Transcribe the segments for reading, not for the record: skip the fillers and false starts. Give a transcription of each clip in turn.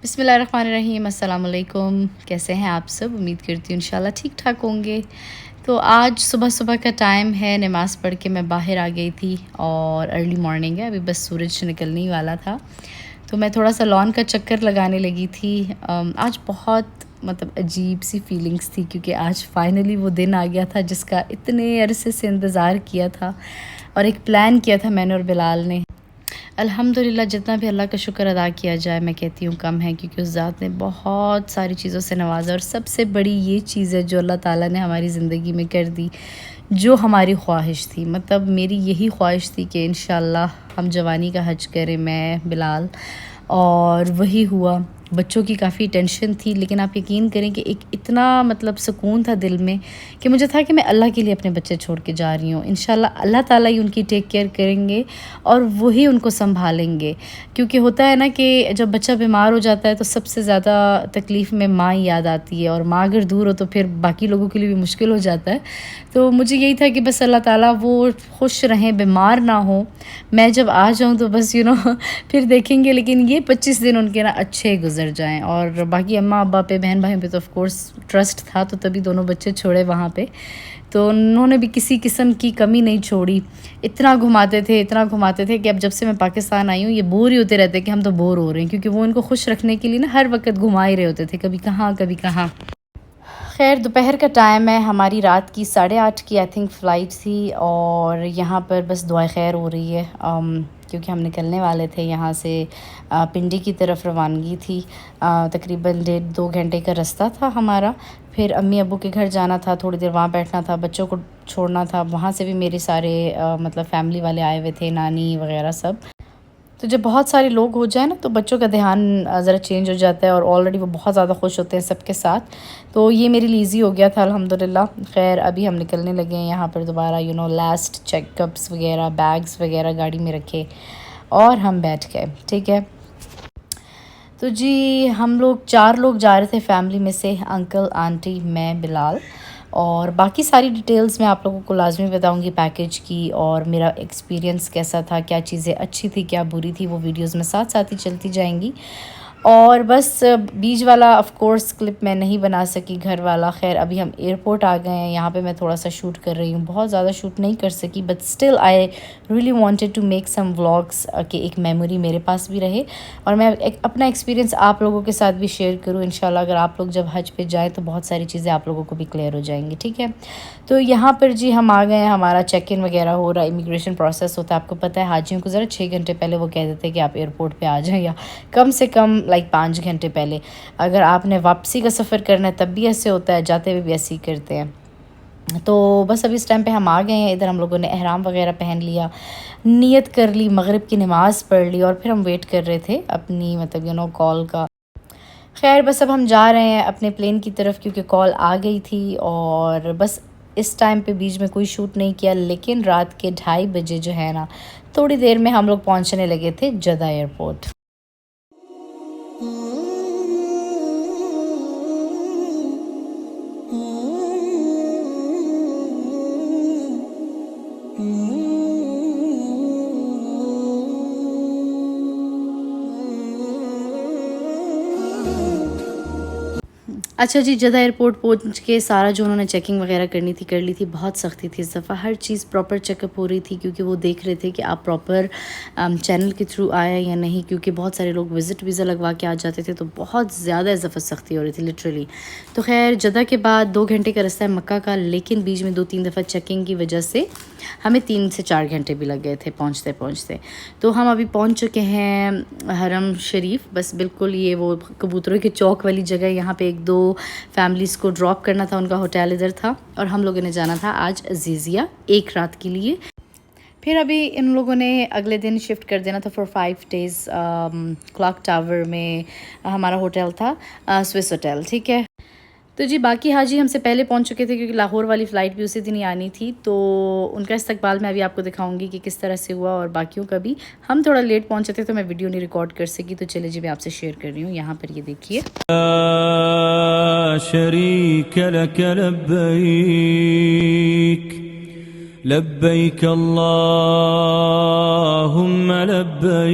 बिस्मिल्लाहिर्रहमानिर्रहीम, अस्सलाम वालेकुम। कैसे हैं आप सब? उम्मीद करती हूँ इंशाल्लाह ठीक ठाक होंगे। तो आज सुबह सुबह का टाइम है, नमाज़ पढ़ के मैं बाहर आ गई थी और अर्ली मॉर्निंग है, अभी बस सूरज निकलने ही वाला था। तो मैं थोड़ा सा लॉन का चक्कर लगाने लगी थी। आज बहुत मतलब अजीब सी फीलिंग्स थी क्योंकि आज फाइनली वो दिन आ गया था जिसका इतने अरसे से इंतज़ार किया था और एक प्लान किया था मैंने और बिलाल ने। अल्हम्दुलिल्लाह, जितना भी अल्लाह का शुक्र अदा किया जाए मैं कहती हूँ कम है, क्योंकि उस ज़ात ने बहुत सारी चीज़ों से नवाजा और सबसे बड़ी ये चीज़ है जो अल्लाह ताला ने हमारी ज़िंदगी में कर दी, जो हमारी ख्वाहिश थी। मतलब मेरी यही ख्वाहिश थी कि इंशाल्लाह हम जवानी का हज करें, मैं बिलाल, और वही हुआ। बच्चों की काफ़ी टेंशन थी, लेकिन आप यकीन करें कि एक इतना मतलब सुकून था दिल में कि मुझे था कि मैं अल्लाह के लिए अपने बच्चे छोड़ के जा रही हूँ। इंशाल्लाह अल्लाह ताला ही उनकी टेक केयर करेंगे और वही उनको संभालेंगे। क्योंकि होता है ना कि जब बच्चा बीमार हो जाता है तो सबसे ज़्यादा तकलीफ़ में माँ ही याद आती है, और माँ अगर दूर हो तो फिर बाकी लोगों के लिए भी मुश्किल हो जाता है। तो मुझे यही था कि बस अल्लाह ताला वो खुश रहें, बीमार ना हो, मैं जब आ जाऊँ तो बस फिर देखेंगे। लेकिन ये 25 दिन उनके ना अच्छे गुजर जाएं। और बाकी अम्मा अब्बा पे, बहन भाई पे तो ऑफ कोर्स ट्रस्ट था, तो तभी दोनों बच्चे छोड़े वहाँ पे। तो उन्होंने भी किसी किस्म की कमी नहीं छोड़ी। इतना घुमाते थे, इतना घुमाते थे कि अब जब से मैं पाकिस्तान आई हूँ ये बोर ही होते रहते कि हम तो बोर हो रहे हैं, क्योंकि वो इनको खुश रखने के लिए ना हर वक्त घुमा ही रहे होते थे, कभी कहाँ कभी कहाँ। खैर, दोपहर का टाइम है, हमारी रात की 8:30 की आई थिंक फ़्लाइट थी, और यहाँ पर बस दुआ खैर हो रही है। क्योंकि हम निकलने वाले थे यहाँ से, पिंडी की तरफ रवानगी थी। तकरीबन 1.5-2 घंटे का रास्ता था हमारा। फिर अम्मी अब्बू के घर जाना था, थोड़ी देर वहाँ बैठना था, बच्चों को छोड़ना था। वहाँ से भी मेरे सारे मतलब फैमिली वाले आए हुए थे, नानी वगैरह सब। तो जब बहुत सारे लोग हो जाए ना तो बच्चों का ध्यान ज़रा चेंज हो जाता है, और ऑलरेडी वो बहुत ज़्यादा खुश होते हैं सबके साथ। तो ये मेरे लिए ईज़ी हो गया था अल्हम्दुलिल्लाह। खैर, अभी हम निकलने लगे हैं यहाँ पर दोबारा, लास्ट चेकअप्स वगैरह, बैग्स वगैरह गाड़ी में रखे और हम बैठ गए। ठीक है, तो जी हम लोग 4 लोग जा रहे थे फैमिली में से, अंकल, आंटी, मैं, बिलाल। और बाकी सारी डिटेल्स मैं आप लोगों को लाजमी बताऊंगी पैकेज की, और मेरा एक्सपीरियंस कैसा था, क्या चीज़ें अच्छी थी क्या बुरी थी, वो वीडियोस में साथ साथ ही चलती जाएंगी। और बस बीच वाला ऑफ कोर्स क्लिप मैं नहीं बना सकी, घर वाला। खैर, अभी हम एयरपोर्ट आ गए हैं, यहाँ पे मैं थोड़ा सा शूट कर रही हूँ, बहुत ज़्यादा शूट नहीं कर सकी, but still I really wanted to make some vlogs कि एक मेमोरी मेरे पास भी रहे, और मैं अपना एक्सपीरियंस आप लोगों के साथ भी शेयर करूँ। इंशाल्लाह अगर आप लोग जब हज पे जाएँ तो बहुत सारी चीज़ें आप लोगों को भी क्लियर हो जाएंगी। ठीक है, तो यहाँ पर जी हम आ गए हैं, हमारा चेक इन वगैरह हो रहा है, इमिग्रेशन प्रोसेस होता है। आपको पता है हाजियों को ज़रा 6 घंटे पहले वो कह देते हैं कि आप एयरपोर्ट पर आ जाएँ, या कम से कम 5 घंटे पहले। अगर आपने वापसी का सफ़र करना है तब भी ऐसे होता है, जाते हुए भी ऐसे ही करते हैं। तो बस अभी इस टाइम पे हम आ गए हैं इधर। हम लोगों ने एहराम वगैरह पहन लिया, नियत कर ली, मगरिब की नमाज़ पढ़ ली, और फिर हम वेट कर रहे थे अपनी मतलब कॉल का। खैर, बस अब हम जा रहे हैं अपने प्लेन की तरफ, क्योंकि कॉल आ गई थी। और बस इस टाइम पे बीच में कोई शूट नहीं किया, लेकिन रात के 2:30 बजे जो है ना, थोड़ी देर में हम लोग पहुंचने लगे थे जद्दा एयरपोर्ट। अच्छा जी, जद्दा एयरपोर्ट पहुंच के सारा जो उन्होंने चेकिंग वगैरह करनी थी कर ली थी। बहुत सख्ती थी इस दफ़ा, हर चीज़ प्रॉपर चेकअप हो रही थी, क्योंकि वो देख रहे थे कि आप प्रॉपर चैनल के थ्रू आया या नहीं, क्योंकि बहुत सारे लोग विज़िट वीज़ा लगवा के आ जाते थे, तो बहुत ज़्यादा इस दफ़ा सख्ती हो रही थी लिटरली। तो खैर, जद्दा के बाद 2 घंटे का रास्ता है मक्का का, लेकिन बीच में 2-3 दफ़ा चेकिंग की वजह से हमें 3 से 4 घंटे भी लग गए थे पहुँचते पहुँचते। तो हम अभी पहुँच चुके हैं हरम शरीफ। बस बिल्कुल ये वो कबूतरों के चौक वाली जगह, यहाँ पे 1-2 फैमिलीज़ को ड्रॉप करना था, उनका होटल इधर था, और हम लोगों ने जाना था आज अजीज़िया 1 रात के लिए। फिर अभी इन लोगों ने अगले दिन शिफ्ट कर देना था फॉर 5 डेज़। क्लॉक टावर में हमारा होटल था, स्विस होटल। ठीक है, तो जी बाकी हाजी हमसे पहले पहुंच चुके थे, क्योंकि लाहौर वाली फ़्लाइट भी उसी दिन ही आनी थी। तो उनका इस्तकबाल मैं अभी आपको दिखाऊंगी कि किस तरह से हुआ, और बाकियों का भी। हम थोड़ा लेट पहुंचे थे तो मैं वीडियो नहीं रिकॉर्ड कर सकी, तो चले जी मैं आपसे शेयर कर रही हूँ। यहाँ पर ये देखिए, शरीक लक लब्बैक लब्बैक अल्लाहुम्मा लब्बैक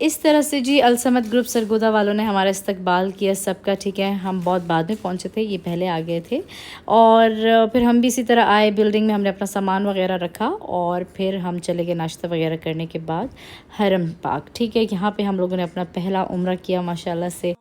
इस तरह से जी अलसमद ग्रुप सरगोदा वालों ने हमारा इस्तकबाल किया सबका। ठीक है, हम बहुत बाद में पहुंचे थे, ये पहले आ गए थे और फिर हम भी इसी तरह आए बिल्डिंग में। हमने अपना सामान वगैरह रखा और फिर हम चले गए नाश्ता वगैरह करने के बाद हरम पाक। ठीक है, यहाँ पे हम लोगों ने अपना पहला उम्रा किया माशाल्लाह से।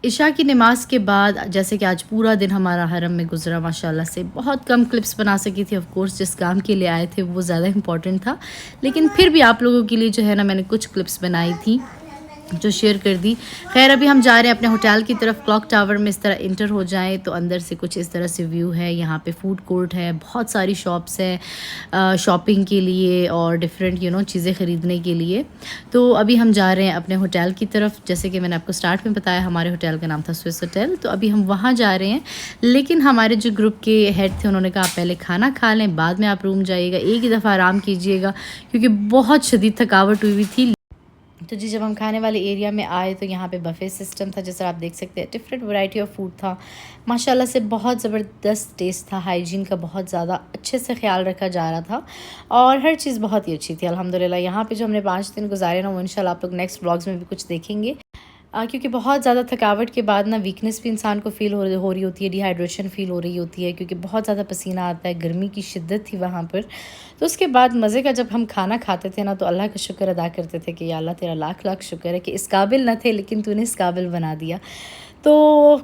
इशा की नमाज़ के बाद जैसे कि आज पूरा दिन हमारा हरम में गुजरा माशाल्लाह से। बहुत कम क्लिप्स बना सकी थी, ऑफ कोर्स जिस काम के लिए आए थे वो ज़्यादा इम्पॉर्टेंट था, लेकिन फिर भी आप लोगों के लिए जो है ना मैंने कुछ क्लिप्स बनाई थी जो शेयर कर दी। खैर अभी हम जा रहे हैं अपने होटल की तरफ। क्लॉक टावर में इस तरह इंटर हो जाएं तो अंदर से कुछ इस तरह से व्यू है। यहाँ पे फूड कोर्ट है, बहुत सारी शॉप्स हैं शॉपिंग के लिए और डिफरेंट चीज़ें ख़रीदने के लिए। तो अभी हम जा रहे हैं अपने होटल की तरफ। जैसे कि मैंने आपको स्टार्ट में बताया हमारे होटल का नाम था स्विस होटल, तो अभी हम वहाँ जा रहे हैं। लेकिन हमारे जो ग्रुप के हेड थे उन्होंने कहा पहले खाना खा लें, बाद में आप रूम जाइएगा, एक ही दफ़ा आराम कीजिएगा क्योंकि बहुत शदीद थकावट हुई थी। तो जी जब हम खाने वाले एरिया में आए तो यहाँ पे बफ़े सिस्टम था, जैसा आप देख सकते हैं। डिफरेंट वैरायटी ऑफ फूड था माशाल्लाह से, बहुत ज़बरदस्त टेस्ट था। हाइजीन का बहुत ज़्यादा अच्छे से ख्याल रखा जा रहा था और हर चीज़ बहुत ही अच्छी थी अल्हम्दुलिल्लाह। यहाँ पे जो हमने 5 दिन गुजारे ना वो इंशाल्लाह आप लोग नेक्स्ट व्लॉग्स में भी कुछ देखेंगे क्योंकि बहुत ज़्यादा थकावट के बाद ना वीकनेस भी इंसान को फ़ील हो रही होती है, डिहाइड्रेशन फ़ील हो रही होती है क्योंकि बहुत ज़्यादा पसीना आता है, गर्मी की शिद्दत थी वहाँ पर। तो उसके बाद मज़े का जब हम खाना खाते थे ना तो अल्लाह का शुक्र अदा करते थे कि या अल्लाह तेरा लाख लाख शुक्र है कि इस काबिल न थे लेकिन तूने इस काबिल बना दिया। तो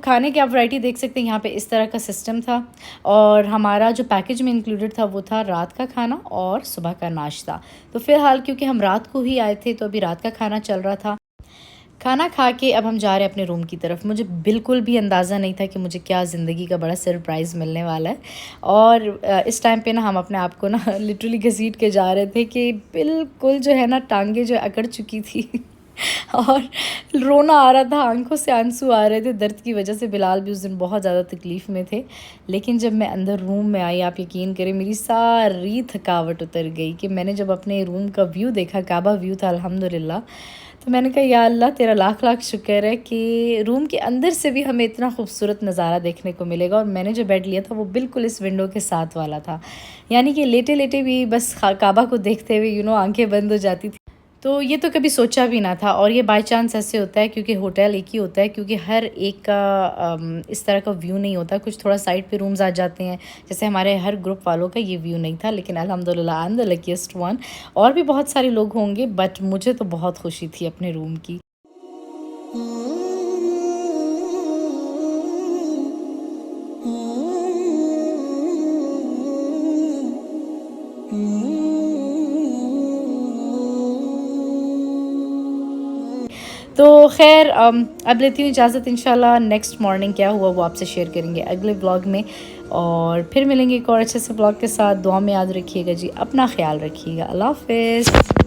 खाने की आप वैरायटी देख सकते हैं, यहाँ पे इस तरह का सिस्टम था और हमारा जो पैकेज में इंक्लूडेड था वो था रात का खाना और सुबह का नाश्ता। तो फ़िलहाल क्योंकि हम रात को ही आए थे तो अभी रात का खाना चल रहा था। खाना खा के अब हम जा रहे हैं अपने रूम की तरफ। मुझे बिल्कुल भी अंदाज़ा नहीं था कि मुझे क्या ज़िंदगी का बड़ा सरप्राइज़ मिलने वाला है और इस टाइम पे ना हम अपने आप को ना लिटरली घसीट के जा रहे थे कि बिल्कुल जो है ना टांगे जो अकड़ चुकी थी और रोना आ रहा था, आंखों से आंसू आ रहे थे दर्द की वजह से। बिलाल भी उस दिन बहुत ज़्यादा तकलीफ़ में थे, लेकिन जब मैं अंदर रूम में आई आप यकीन करें मेरी सारी थकावट उतर गई कि मैंने जब अपने रूम का व्यू देखा, काबा व्यू था अल्हम्दुलिल्लाह, तो मैंने कहा या अल्लाह तेरा लाख लाख शुक्र है कि रूम के अंदर से भी हमें इतना खूबसूरत नज़ारा देखने को मिलेगा। और मैंने जो बेड लिया था वो बिल्कुल इस विंडो के साथ वाला था, यानी कि लेटे लेटे भी बस काबा को देखते हुए आंखें बंद हो जाती थी। तो ये तो कभी सोचा भी ना था और ये बाय चांस ऐसे होता है क्योंकि होटल एक ही होता है, क्योंकि हर एक का इस तरह का व्यू नहीं होता, कुछ थोड़ा साइड पे रूम्स आ जाते हैं। जैसे हमारे हर ग्रुप वालों का ये व्यू नहीं था, लेकिन अल्हम्दुलिल्लाह I am the luckiest one. और भी बहुत सारे लोग होंगे बट मुझे तो बहुत खुशी थी अपने रूम की। तो खैर अब लेती हूँ इजाज़त। इंशाल्लाह नेक्स्ट मॉर्निंग क्या हुआ वो आपसे शेयर करेंगे अगले व्लॉग में, और फिर मिलेंगे एक और अच्छे से व्लॉग के साथ। दुआ में याद रखिएगा जी, अपना ख्याल रखिएगा। अल्लाह हाफ़िज़।